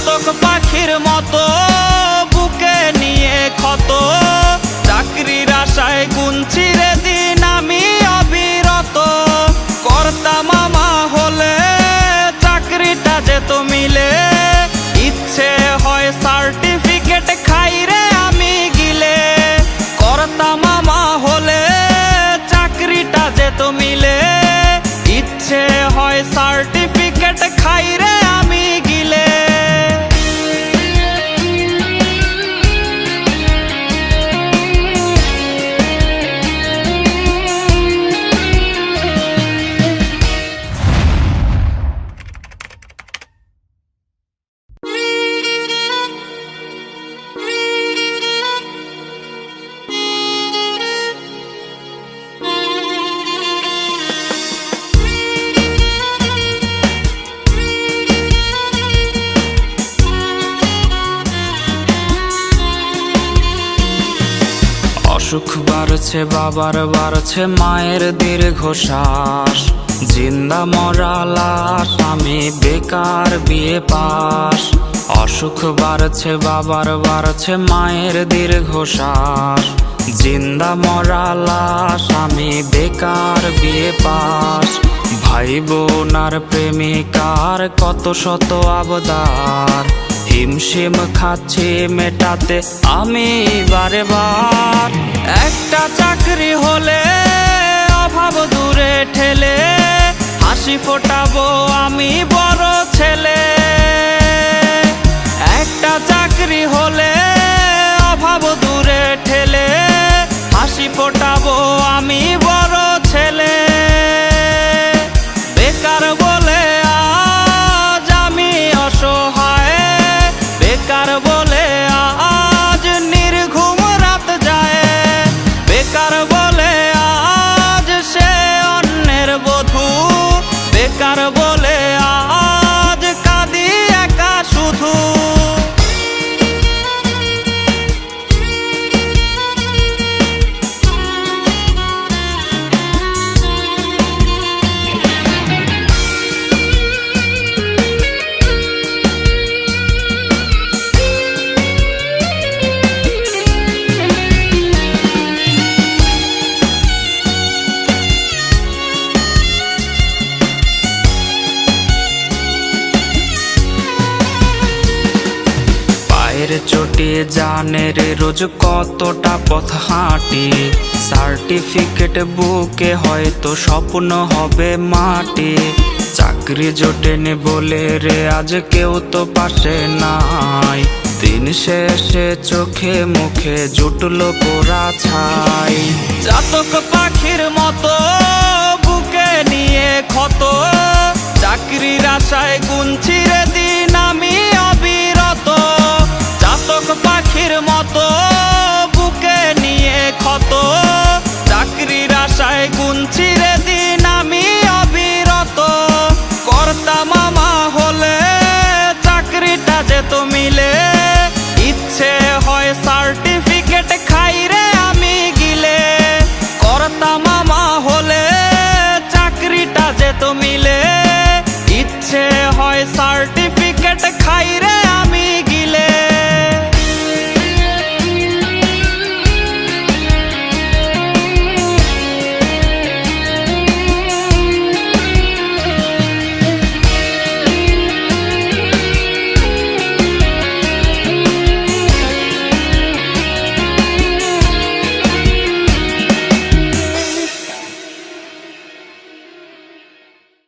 চাতক পাখির মতো বুকে নিয়ে ক্ষত, চাকরির আশায় গুনছি রে দিন আমি অবিরত। কর্তা মামা হলে চাকরিটা যেত মিলে, ইচ্ছে হয় সার্টিফিকেট খাই রে আমি গিলে। কর্তা মামা হলে চাকরিটা যেত মিলে, ইচ্ছে হয় সার্টিফিকেট খাই রে আমি গিলে। অসুখ বাড়ছে বাবার বাড়ছে মায়ের দীর্ঘশ্বাস, জিন্দা মরা লাশ আমি বেকার বিয়ে পাস। অসুখ বাড়ছে বাবার বাড়ছে মায়ের দীর্ঘশ্বাস, জিন্দা মরা লাশ আমি বেকার বিয়ে পাস। ভাই বোন আর প্রেমিকার কত শত আবদার, হিমশিম খাচ্ছি মেটাতে আমি বারে বার। একটা চাকরি হলে অভাব দূরে ঠেলে, হাসি ফোটাবো আমি বড় ছেলে। একটা চাকরি হলে অভাব দূরে ঠেলে, হাসি ফোটাবো আমি বড় ছেলে। বেকার বলে আজ আমি অসহায়, বেকার বলে আজ নির্ঘুম রাত যায়। বেকার বলে আজ সে অন্যের বধূ, বেকার বলে আজ কাঁদি একা শুধু। চটি জানে রে রোজ কতটা পথ হাঁটি, সার্টিফিকেট বুকে হয়তো স্বপ্ন হবে মাটি। চাকরি জোটেনি বলে রে আজ কেউ তো পাশে নাই, দিন শেষে চোখে মুখে জুটলো পোড়া ছাই। চাতক পাখির মতো বুকে নিয়ে ক্ষত, চাকরির আশায় গুনছি রে দিন আমি অবিরত। চাতক পাখির মতো বুকে নিয়ে ক্ষত, চাকরির আশায় গুনছি রে দিন আমি অবিরত। কর্তা মামা হলে চাকরিটা যেত মিলে,